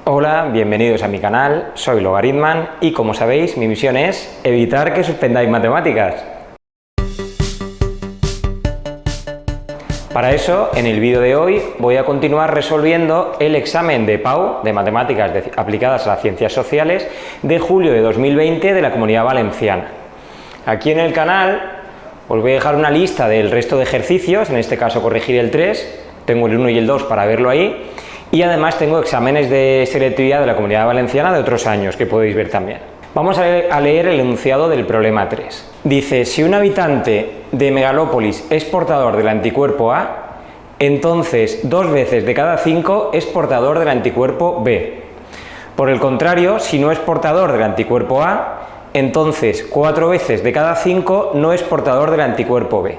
Hola, bienvenidos a mi canal, soy Logarithman y como sabéis mi misión es evitar que suspendáis matemáticas. Para eso, en el vídeo de hoy voy a continuar resolviendo el examen de PAU, de Matemáticas aplicadas a las Ciencias Sociales, de julio de 2020 de la Comunidad Valenciana. Aquí en el canal os voy a dejar una lista del resto de ejercicios, en este caso corregir el 3, tengo el 1 y el 2 para verlo ahí, y además tengo exámenes de selectividad de la Comunidad Valenciana de otros años que podéis ver también. Vamos a leer el enunciado del problema 3. Dice, si un habitante de Megalópolis es portador del anticuerpo A, entonces 2 veces de cada 5 es portador del anticuerpo B. Por el contrario, si no es portador del anticuerpo A, entonces 4 veces de cada 5 no es portador del anticuerpo B.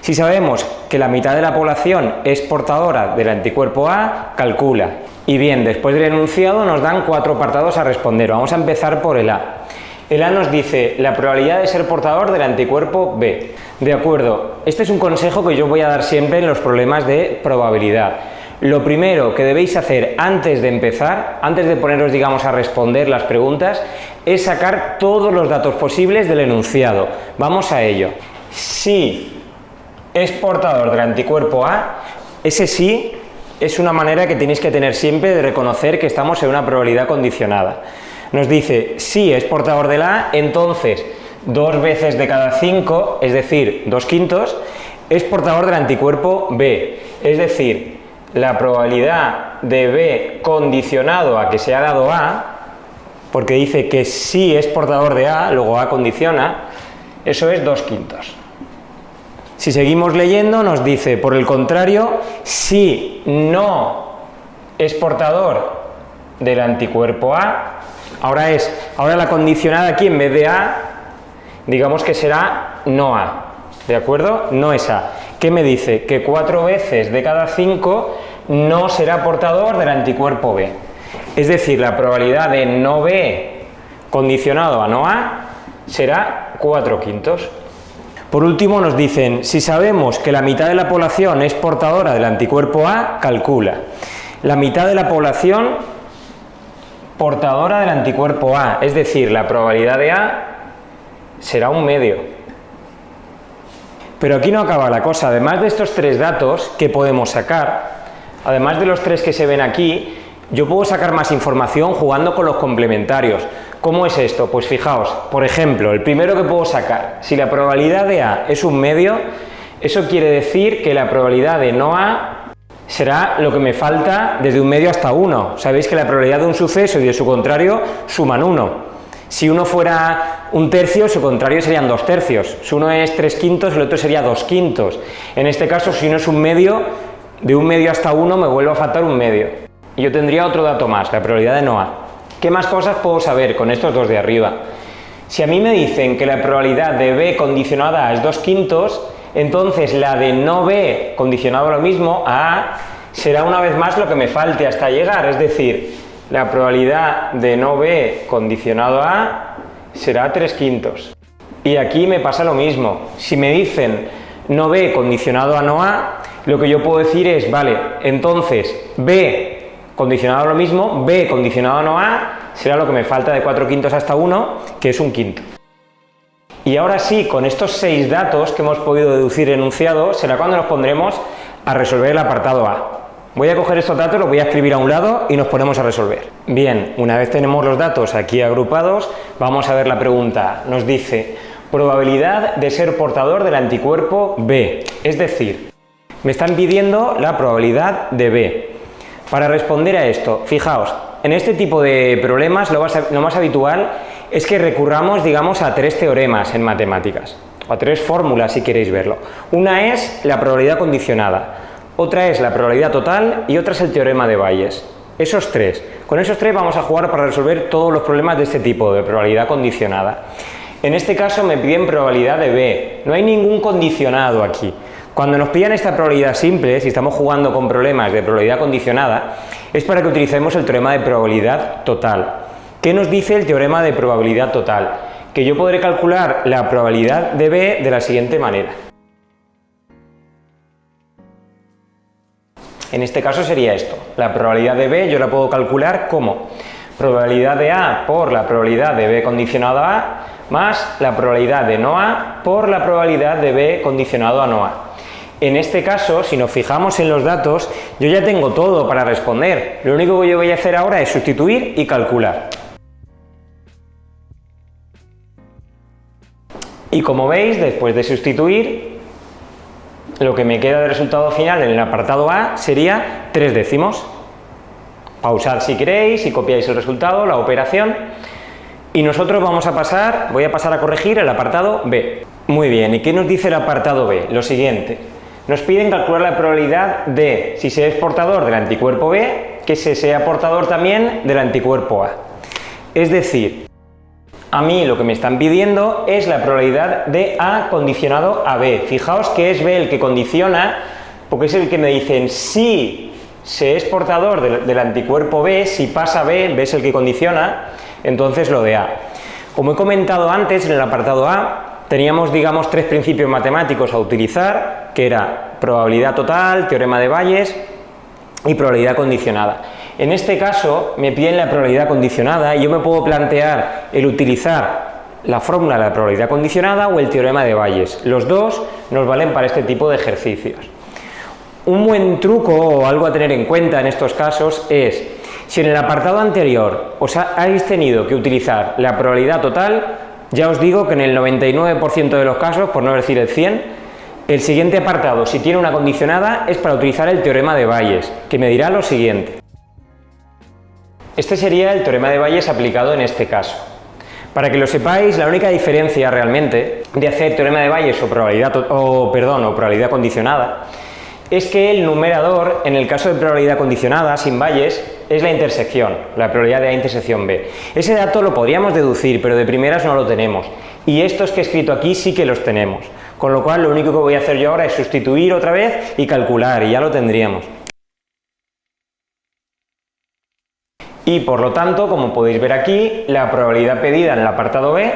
Si sabemos que la mitad de la población es portadora del anticuerpo A, calcula. Y bien, después del enunciado nos dan 4 apartados a responder. Vamos a empezar por el A. El A nos dice la probabilidad de ser portador del anticuerpo B. De acuerdo, este es un consejo que yo voy a dar siempre en los problemas de probabilidad. Lo primero que debéis hacer antes de empezar, antes de poneros, digamos, a responder las preguntas, es sacar todos los datos posibles del enunciado. Vamos a ello. Si es portador del anticuerpo A, ese sí es una manera que tenéis que tener siempre de reconocer que estamos en una probabilidad condicionada. Nos dice, si es portador del A, entonces 2 veces de cada 5, es decir, 2/5, es portador del anticuerpo B. Es decir, la probabilidad de B condicionado a que se ha dado A, porque dice que si es portador de A, luego A condiciona, eso es 2/5. Si seguimos leyendo, nos dice, por el contrario, si no es portador del anticuerpo A, ahora la condicionada aquí en vez de A, digamos que será no A, ¿de acuerdo? No es A. ¿Qué me dice? Que 4 veces de cada 5 no será portador del anticuerpo B. Es decir, la probabilidad de no B condicionado a no A será 4/5. Por último nos dicen, si sabemos que la mitad de la población es portadora del anticuerpo A, calcula. La mitad de la población portadora del anticuerpo A, es decir, la probabilidad de A será 1/2. Pero aquí no acaba la cosa, además de estos 3 datos que podemos sacar, además de los 3 que se ven aquí, yo puedo sacar más información jugando con los complementarios. ¿Cómo es esto? Pues fijaos, por ejemplo, el primero que puedo sacar, si la probabilidad de A es 1/2, eso quiere decir que la probabilidad de no A será lo que me falta desde 1/2 hasta 1. Sabéis que la probabilidad de un suceso y de su contrario suman 1. Si uno fuera 1/3, su contrario serían 2/3. Si uno es 3/5, el otro sería 2/5. En este caso, si uno es 1/2, de 1/2 hasta 1 me vuelve a faltar 1/2. Y yo tendría otro dato más, la probabilidad de no A. ¿Qué más cosas puedo saber con estos dos de arriba? Si a mí me dicen que la probabilidad de B condicionada a es 2/5, entonces la de no B condicionado a lo mismo, a A, será una vez más lo que me falte hasta llegar, es decir, la probabilidad de no B condicionado a A será 3/5. Y aquí me pasa lo mismo, si me dicen no B condicionado a no A, lo que yo puedo decir es, vale, entonces B condicionado a lo mismo, B condicionado a no A, será lo que me falta de 4/5 hasta 1, que es 1/5. Y ahora sí, con estos 6 datos que hemos podido deducir enunciado, será cuando nos pondremos a resolver el apartado A. Voy a coger estos datos, los voy a escribir a un lado y nos ponemos a resolver. Bien, una vez tenemos los datos aquí agrupados, vamos a ver la pregunta. Nos dice, probabilidad de ser portador del anticuerpo B. Es decir, me están pidiendo la probabilidad de B. Para responder a esto, fijaos, en este tipo de problemas lo más habitual es que recurramos, digamos, a 3 teoremas en matemáticas, o a 3 fórmulas si queréis verlo. Una es la probabilidad condicionada, otra es la probabilidad total y otra es el teorema de Bayes. Esos 3. Con esos 3 vamos a jugar para resolver todos los problemas de este tipo, de probabilidad condicionada. En este caso me piden probabilidad de B, no hay ningún condicionado aquí. Cuando nos pidan esta probabilidad simple, si estamos jugando con problemas de probabilidad condicionada, es para que utilicemos el teorema de probabilidad total. ¿Qué nos dice el teorema de probabilidad total? Que yo podré calcular la probabilidad de B de la siguiente manera. En este caso sería esto. La probabilidad de B yo la puedo calcular como probabilidad de A por la probabilidad de B condicionado a A más la probabilidad de no A por la probabilidad de B condicionado a no A. En este caso, si nos fijamos en los datos, yo ya tengo todo para responder. Lo único que yo voy a hacer ahora es sustituir y calcular. Y como veis, después de sustituir, lo que me queda de resultado final en el apartado A sería 3 décimos. Pausad si queréis y copiáis el resultado, la operación. Y nosotros voy a pasar a corregir el apartado B. Muy bien, ¿y qué nos dice el apartado B? Lo siguiente. Nos piden calcular la probabilidad de, si se es portador del anticuerpo B, que se sea portador también del anticuerpo A. Es decir, a mí lo que me están pidiendo es la probabilidad de A condicionado a B. Fijaos que es B el que condiciona, porque es el que me dicen si se es portador del anticuerpo B, si pasa B, B es el que condiciona, entonces lo de A. Como he comentado antes, en el apartado A teníamos, digamos, 3 principios matemáticos a utilizar, que era probabilidad total, teorema de Bayes y probabilidad condicionada. En este caso me piden la probabilidad condicionada y yo me puedo plantear el utilizar la fórmula de la probabilidad condicionada o el teorema de Bayes. Los dos nos valen para este tipo de ejercicios. Un buen truco o algo a tener en cuenta en estos casos es, si en el apartado anterior os habéis tenido que utilizar la probabilidad total, ya os digo que en el 99% de los casos, por no decir el 100%, el siguiente apartado, si tiene una condicionada, es para utilizar el teorema de Bayes, que me dirá lo siguiente. Este sería el teorema de Bayes aplicado en este caso. Para que lo sepáis, la única diferencia realmente de hacer teorema de Bayes o probabilidad condicionada es que el numerador, en el caso de probabilidad condicionada, sin Bayes, es la intersección, la probabilidad de A intersección B. Ese dato lo podríamos deducir, pero de primeras no lo tenemos. Y estos que he escrito aquí sí que los tenemos. Con lo cual, lo único que voy a hacer yo ahora es sustituir otra vez y calcular, y ya lo tendríamos. Y por lo tanto, como podéis ver aquí, la probabilidad pedida en el apartado B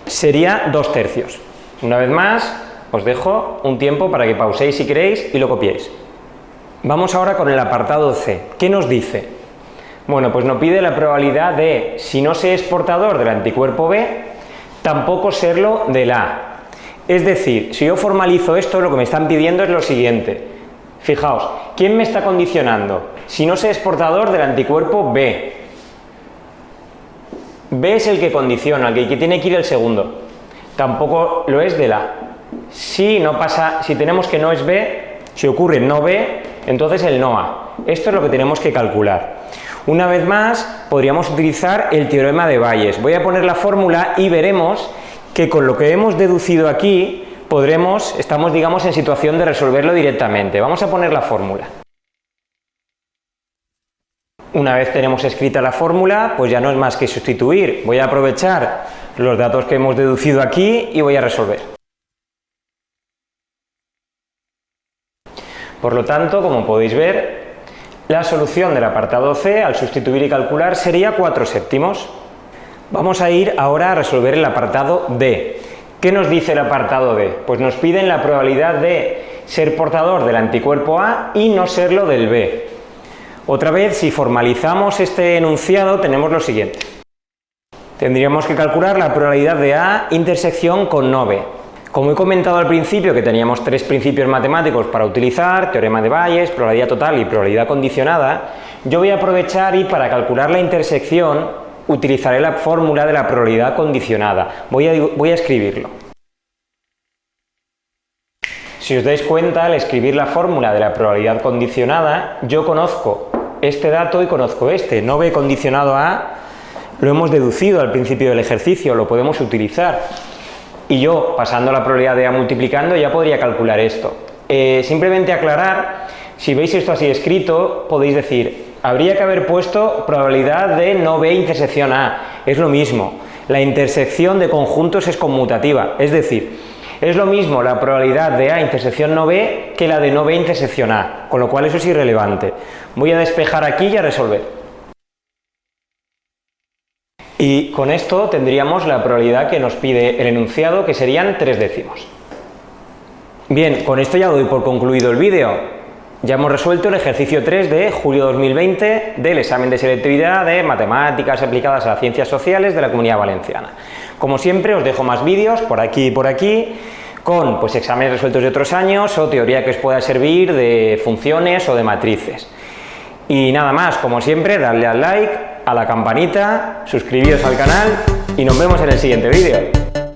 sería 2/3. Una vez más, os dejo un tiempo para que pauséis si queréis y lo copiéis. Vamos ahora con el apartado C. ¿Qué nos dice? Bueno, pues nos pide la probabilidad de, si no se es portador del anticuerpo B, tampoco serlo del A. Es decir, si yo formalizo esto, lo que me están pidiendo es lo siguiente. Fijaos, ¿quién me está condicionando? Si no se es portador del anticuerpo B. B es el que condiciona, el que tiene que ir el segundo. Tampoco lo es del A. Si tenemos que no es B, si ocurre no B, entonces el no A. Esto es lo que tenemos que calcular. Una vez más, podríamos utilizar el teorema de Bayes. Voy a poner la fórmula y veremos que con lo que hemos deducido aquí, estamos, digamos, en situación de resolverlo directamente. Vamos a poner la fórmula. Una vez tenemos escrita la fórmula, pues ya no es más que sustituir. Voy a aprovechar los datos que hemos deducido aquí y voy a resolver. Por lo tanto, como podéis ver, la solución del apartado C, al sustituir y calcular, sería 4/7. Vamos a ir ahora a resolver el apartado D. ¿Qué nos dice el apartado D? Pues nos piden la probabilidad de ser portador del anticuerpo A y no serlo del B. Otra vez, si formalizamos este enunciado, tenemos lo siguiente. Tendríamos que calcular la probabilidad de A intersección con no B. Como he comentado al principio que teníamos 3 principios matemáticos para utilizar, teorema de Bayes, probabilidad total y probabilidad condicionada, yo voy a aprovechar y para calcular la intersección utilizaré la fórmula de la probabilidad condicionada. Voy a escribirlo. Si os dais cuenta, al escribir la fórmula de la probabilidad condicionada, yo conozco este dato y conozco este. No B condicionado a A, lo hemos deducido al principio del ejercicio, lo podemos utilizar. Y yo, pasando la probabilidad de A multiplicando, ya podría calcular esto. Simplemente aclarar, si veis esto así escrito, podéis decir, habría que haber puesto probabilidad de no B intersección A. Es lo mismo. La intersección de conjuntos es conmutativa, es decir, es lo mismo la probabilidad de A intersección no B que la de no B intersección A, con lo cual eso es irrelevante. Voy a despejar aquí y a resolver. Y con esto tendríamos la probabilidad que nos pide el enunciado, que serían 3/10. Bien, con esto ya doy por concluido el vídeo. Ya hemos resuelto el ejercicio 3 de julio 2020 del examen de selectividad de matemáticas aplicadas a las ciencias sociales de la Comunidad Valenciana. Como siempre, os dejo más vídeos por aquí y por aquí, con pues, exámenes resueltos de otros años o teoría que os pueda servir de funciones o de matrices. Y nada más, como siempre, darle al like, a la campanita, suscribiros al canal y nos vemos en el siguiente vídeo.